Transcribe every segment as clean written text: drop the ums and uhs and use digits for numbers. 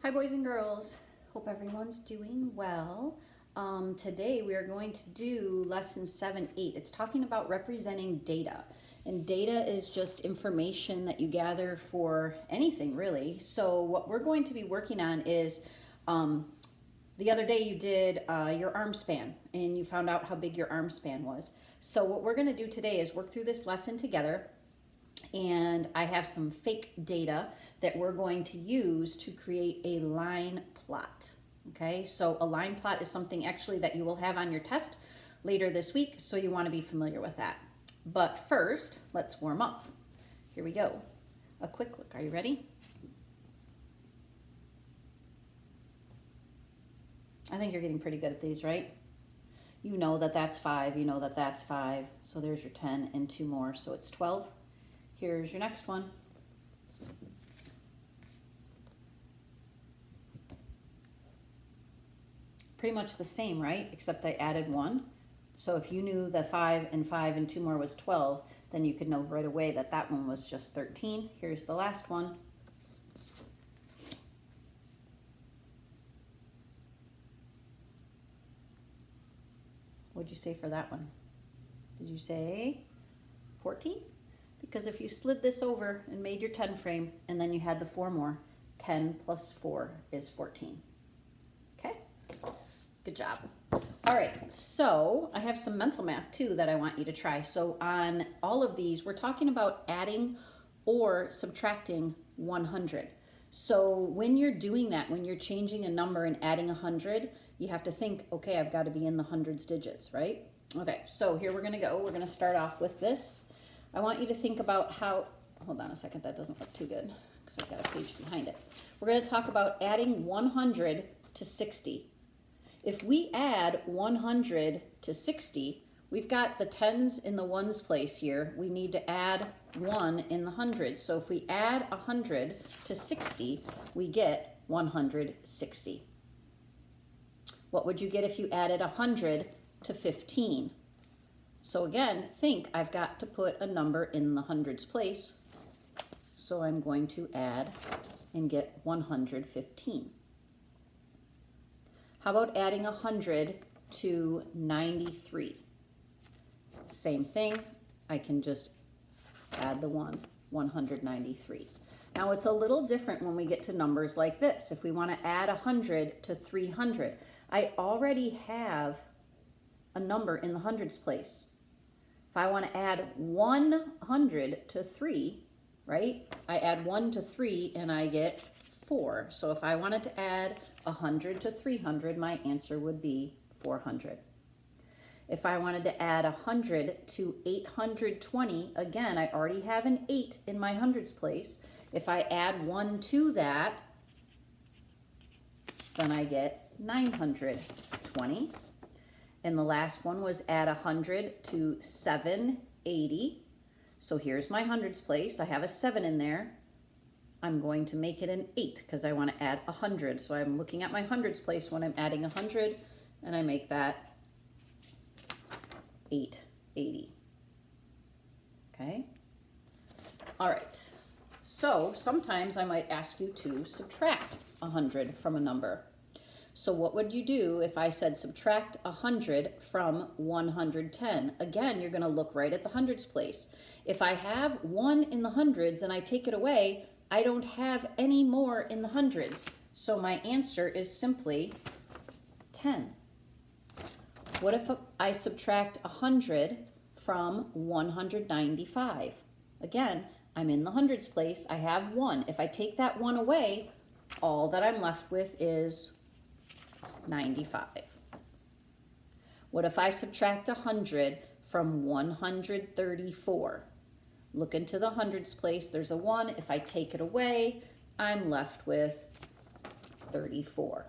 Hi boys and girls, hope everyone's doing well. Today we are going to do lesson 7-8. It's talking about representing data. And data is just information that you gather for anything really. So what we're going to be working on is, the other day you did your arm span and you found out how big your arm span was. So what we're gonna do today is work through this lesson together, and I have some fake data that we're going to use to create a line plot. Okay, so a line plot is something actually that you will have on your test later this week, so you want to be familiar with that. But first, let's warm up. Here we go. A quick look. Are you ready? I think you're getting pretty good at these, right? You know that that's 5, you know that that's 5, so there's your 10 and 2 more, so it's 12. Here's your next one. Pretty much the same, right? Except I added 1. So if you knew that 5 and 2 more was 12, then you could know right away that that one was just 13. Here's the last one. What'd you say for that one? Did you say 14? Because if you slid this over and made your 10 frame and then you had the 4 more, 10 plus 4 is 14. Okay? Good job. All right, so I have some mental math too that I want you to try. So on all of these, we're talking about adding or subtracting 100. So when you're doing that, when you're changing a number and adding 100, you have to think, okay, I've got to be in the hundreds digits, right? Okay, so here we're gonna go. We're gonna start off with this. I want you to think about how, hold on a second, that doesn't look too good because I've got a page behind it. We're gonna talk about adding 100 to 60. If we add 100 to 60, we've got the tens in the ones place here. We need to add 1 in the hundreds. So if we add 100 to 60, we get 160. What would you get if you added 100 to 15? So again, think I've got to put a number in the hundreds place. So I'm going to add and get 115. How about adding 100 to 93? Same thing, I can just add the 193. Now it's a little different when we get to numbers like this. If we want to add 100 to 300, I already have a number in the hundreds place. If I want to add 100 to 3, right? I add 1 to 3 and I get 4. So if I wanted to add 100 to 300, my answer would be 400. If I wanted to add 100 to 820, again, I already have an 8 in my hundreds place. If I add 1 to that, then I get 920. And the last one was add 100 to 780. So here's my hundreds place. I have a 7 in there. I'm going to make it an 8 because I want to add 100. So I'm looking at my hundreds place when I'm adding 100, and I make that 880. Okay? All right. So sometimes I might ask you to subtract 100 from a number. So what would you do if I said subtract 100 from 110? Again, you're going to look right at the hundreds place. If I have 1 in the hundreds and I take it away, I don't have any more in the hundreds. So my answer is simply 10. What if I subtract 100 from 195? Again, I'm in the hundreds place. I have 1. If I take that 1 away, all that I'm left with is 95. What if I subtract 100 from 134? Look into the hundreds place. There's a 1. If I take it away, I'm left with 34.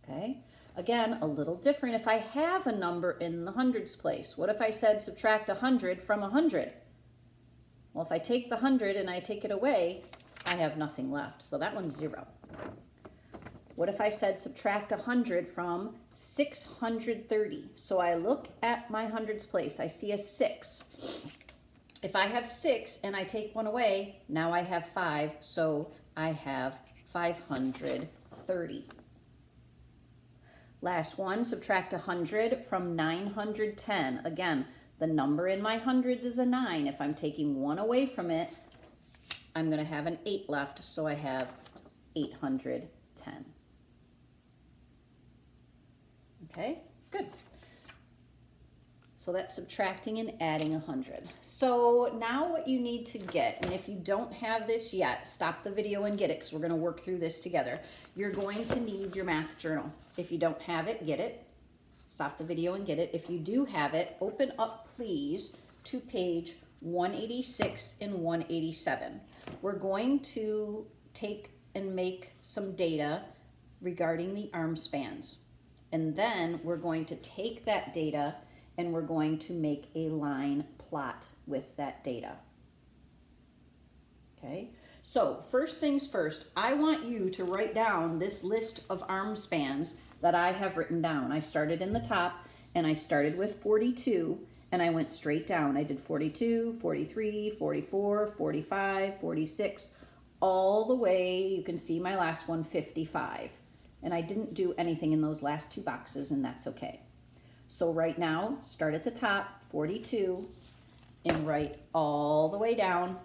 Okay? Again, a little different if I have a number in the hundreds place. What if I said subtract 100 from 100? Well, if I take the 100 and I take it away, I have nothing left. So that one's 0. What if I said subtract 100 from 630? So I look at my hundreds place. I see a 6. If I have 6 and I take 1 away, now I have 5. So I have 530. Last one, subtract 100 from 910. Again, the number in my hundreds is a 9. If I'm taking 1 away from it, I'm going to have an 8 left, so I have 810. Okay, good. So that's subtracting and adding 100. So now what you need to get, and if you don't have this yet, stop the video and get it because we're going to work through this together. You're going to need your math journal. If you don't have it, get it. Stop the video and get it. If you do have it, open up, please, to page 186 and 187. We're going to take and make some data regarding the arm spans. And then we're going to take that data and we're going to make a line plot with that data. Okay, so first things first, I want you to write down this list of arm spans that I have written down. I started in the top and I started with 42 and I went straight down. I did 42, 43, 44, 45, 46, all the way, you can see my last one, 55. And I didn't do anything in those last 2 boxes, and that's okay. So right now, start at the top, 42, and write all the way down,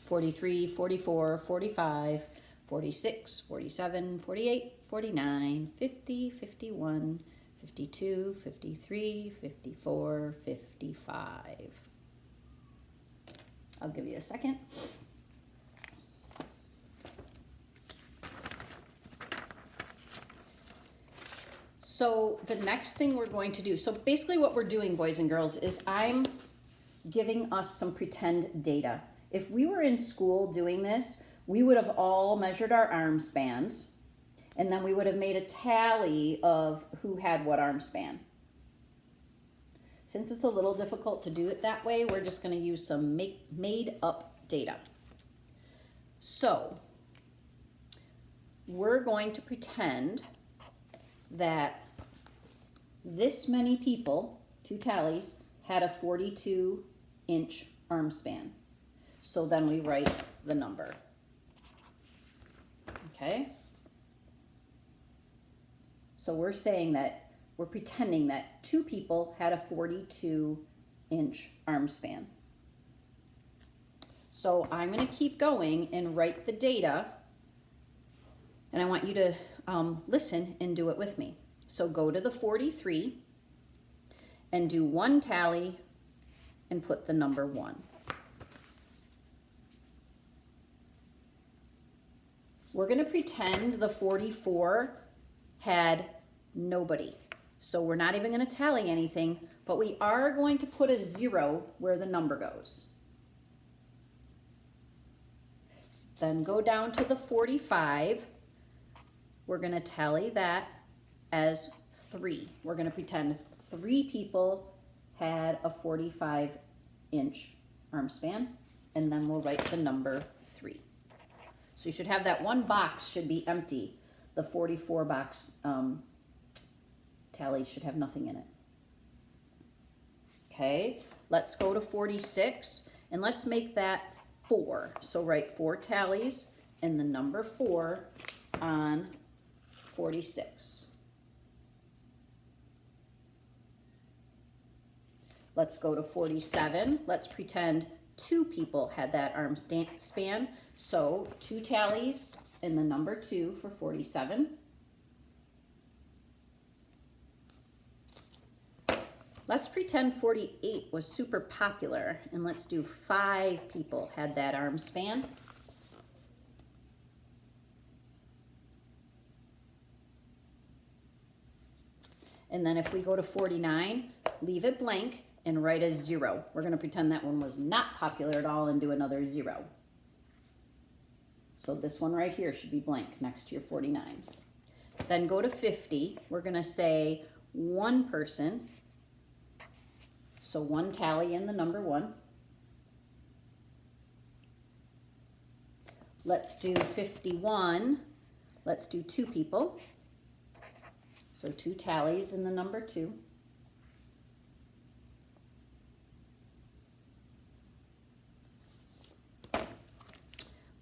43, 44, 45, 46, 47, 48, 49, 50, 51, 52, 53, 54, 55. I'll give you a second. So the next thing we're going to do, so basically what we're doing, boys and girls, is I'm giving us some pretend data. If we were in school doing this, we would have all measured our arm spans, and then we would have made a tally of who had what arm span. Since it's a little difficult to do it that way, we're just going to use some made up data. So we're going to pretend that this many people, 2 tallies, had a 42-inch arm span. So then we write the number. Okay? So we're saying that, we're pretending that 2 people had a 42-inch arm span. So I'm going to keep going and write the data, and I want you to listen and do it with me. So go to the 43 and do 1 tally and put the number 1. We're going to pretend the 44 had nobody. So we're not even going to tally anything, but we are going to put a 0 where the number goes. Then go down to the 45. We're going to tally that as 3. We're going to pretend 3 people had a 45-inch arm span, and then we'll write the number 3. So you should have that one box should be empty. The 44 box tally should have nothing in it. Okay, let's go to 46, and let's make that 4. So write 4 tallies and the number 4 on 46. Let's go to 47. Let's pretend 2 people had that arm span. So 2 tallies and the number 2 for 47. Let's pretend 48 was super popular, and let's do 5 people had that arm span. And then if we go to 49, leave it blank and write a 0. We're going to pretend that one was not popular at all and do another 0. So this one right here should be blank next to your 49. Then go to 50. We're going to say 1 person. So 1 tally in the number 1. Let's do 51. Let's do 2 people. So 2 tallies in the number 2.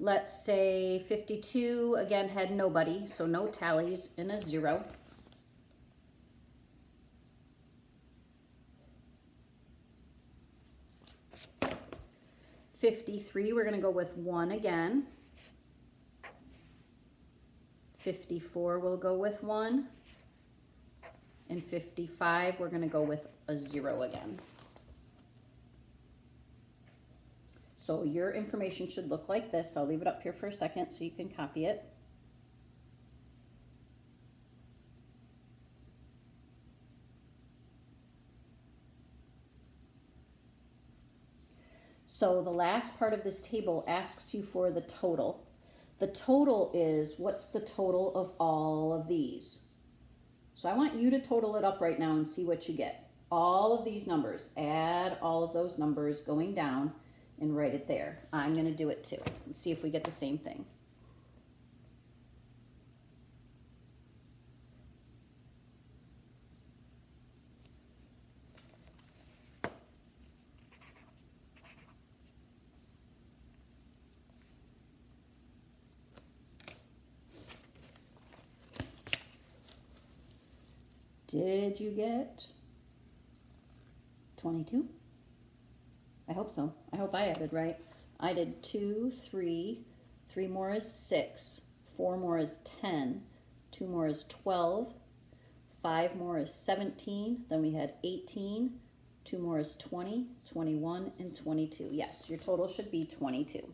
Let's say 52, again, had nobody, so no tallies and a 0. $53, we're going to go with 1 again. 54, we'll go with 1. And 55, we're going to go with a 0 again. So your information should look like this. I'll leave it up here for a second so you can copy it. So the last part of this table asks you for the total. The total is, what's the total of all of these? So I want you to total it up right now and see what you get. All of these numbers, add all of those numbers going down and write it there. I'm going to do it too. Let's see if we get the same thing. Did you get 22? I hope so. I hope I added right. I did 2, 3, 3 more is 6, 4 more is 10, 2 more is 12, 5 more is 17, then we had 18, 2 more is 20, 21, and 22. Yes, your total should be 22.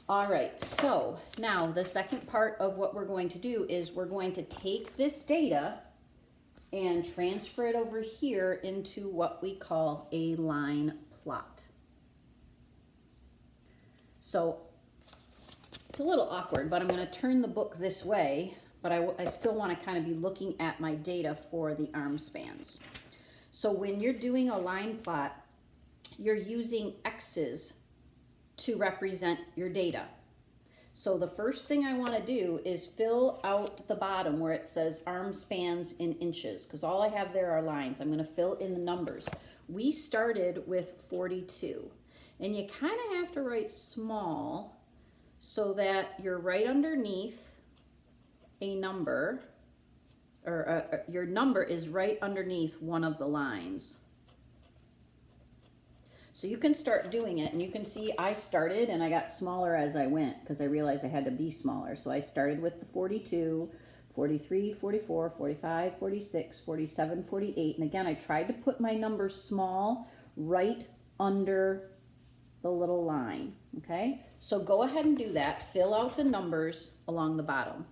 All right, so now the second part of what we're going to do is we're going to take this data and transfer it over here into what we call a line plot. So it's a little awkward, but I'm going to turn the book this way, but I still want to kind of be looking at my data for the arm spans. So when you're doing a line plot, you're using X's to represent your data. So the first thing I want to do is fill out the bottom where it says arm spans in inches, because all I have there are lines. I'm going to fill in the numbers. We started with 42, and you kind of have to write small so that you're right underneath a number, or your number is right underneath one of the lines. So you can start doing it, and you can see I started and I got smaller as I went because I realized I had to be smaller. So I started with the 42, 43, 44, 45, 46, 47, 48. And again, I tried to put my numbers small right under the little line, okay? So go ahead and do that. Fill out the numbers along the bottom.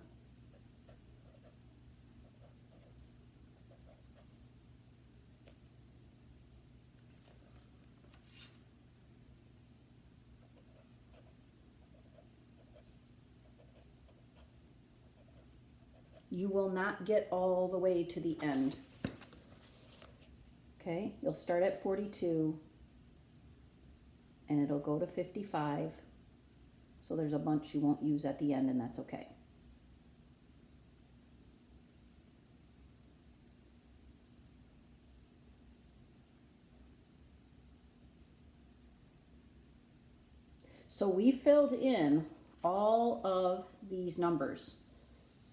You will not get all the way to the end. Okay, you'll start at 42 and it'll go to 55. So there's a bunch you won't use at the end, and that's okay. So we filled in all of these numbers,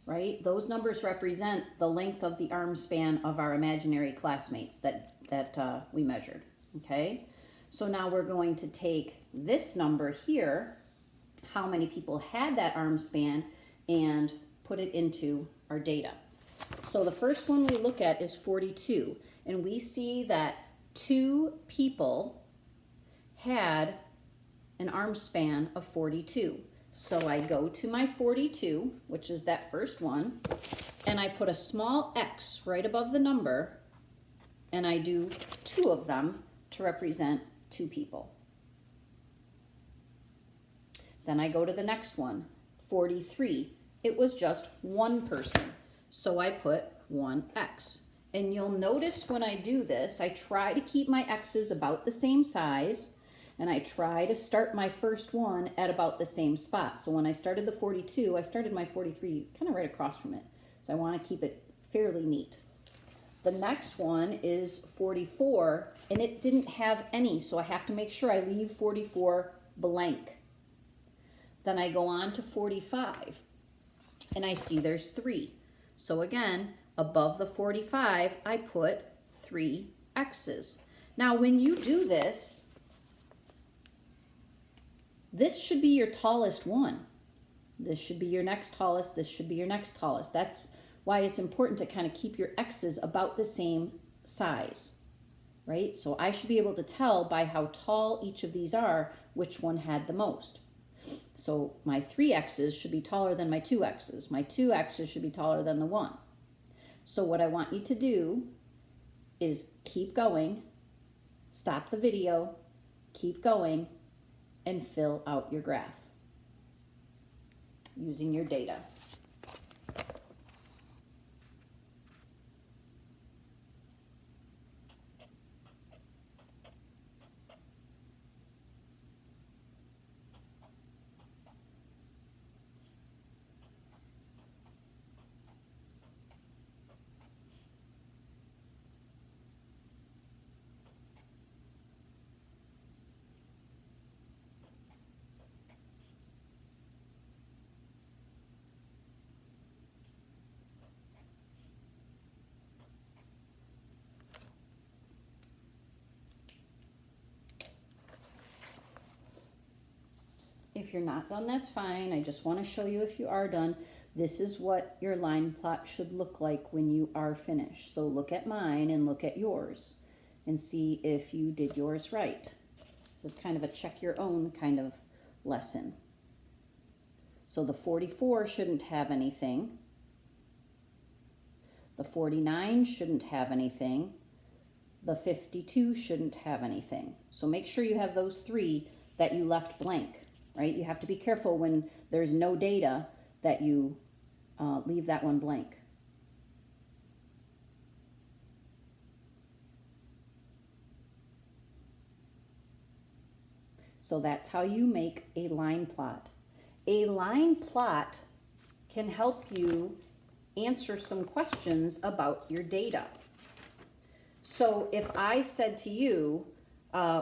right? Those numbers represent the length of the arm span of our imaginary classmates that we measured, okay? So now we're going to take this number here, how many people had that arm span, and put it into our data. So the first one we look at is 42, and we see that 2 people had an arm span of 42. So I go to my 42, which is that first one, and I put a small X right above the number, and I do 2 of them to represent 2 people. Then I go to the next one, 43. It was just 1 person, so I put 1X. And you'll notice when I do this, I try to keep my X's about the same size, and I try to start my first one at about the same spot. So when I started the 42, I started my 43 kind of right across from it. So I want to keep it fairly neat. The next one is 44, and it didn't have any, so I have to make sure I leave 44 blank. Then I go on to 45, and I see there's 3. So again, above the 45, I put 3 X's. Now, when you do this, this should be your tallest one. This should be your next tallest. This should be your next tallest. That's why it's important to kind of keep your X's about the same size, right? So I should be able to tell by how tall each of these are which one had the most. So my 3 X's should be taller than my 2 X's. My 2 X's should be taller than the 1. So what I want you to do is keep going, stop the video, keep going, and fill out your graph using your data. If you're not done, that's fine. I just want to show you if you are done. This is what your line plot should look like when you are finished. So look at mine and look at yours and see if you did yours right. This is kind of a check your own kind of lesson. So the 44 shouldn't have anything. The 49 shouldn't have anything. The 52 shouldn't have anything. So make sure you have those 3 that you left blank. Right? You have to be careful when there's no data that you leave that one blank. So that's how you make a line plot. A line plot can help you answer some questions about your data. So if I said to you,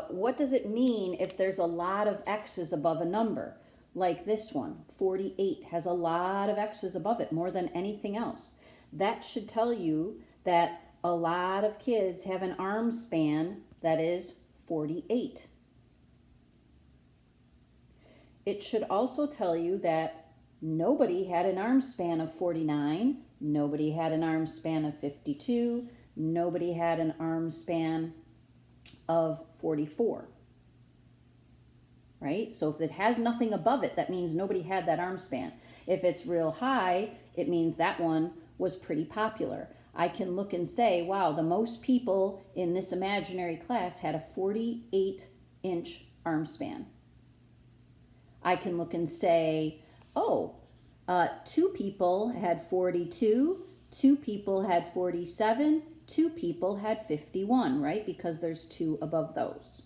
what does it mean if there's a lot of X's above a number? Like this one, 48 has a lot of X's above it, more than anything else. That should tell you that a lot of kids have an arm span that is 48. It should also tell you that nobody had an arm span of 49, nobody had an arm span of 52, nobody had an arm span of 44, right? So if it has nothing above it, that means nobody had that arm span. If it's real high, it means that one was pretty popular. I can look and say, wow, the most people in this imaginary class had a 48-inch arm span. I can look and say, oh, 2 people had 42, 2 people had 47, 2 people had 51, right? Because there's 2 above those.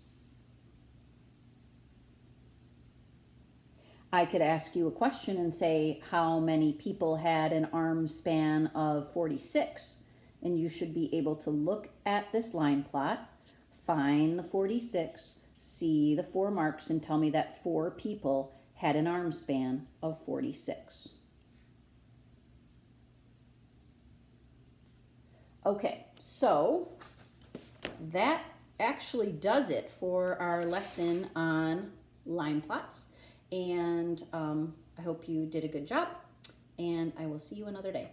I could ask you a question and say, how many people had an arm span of 46? And you should be able to look at this line plot, find the 46, see the 4 marks, and tell me that 4 people had an arm span of 46. Okay, so that actually does it for our lesson on line plots. And I hope you did a good job, and I will see you another day.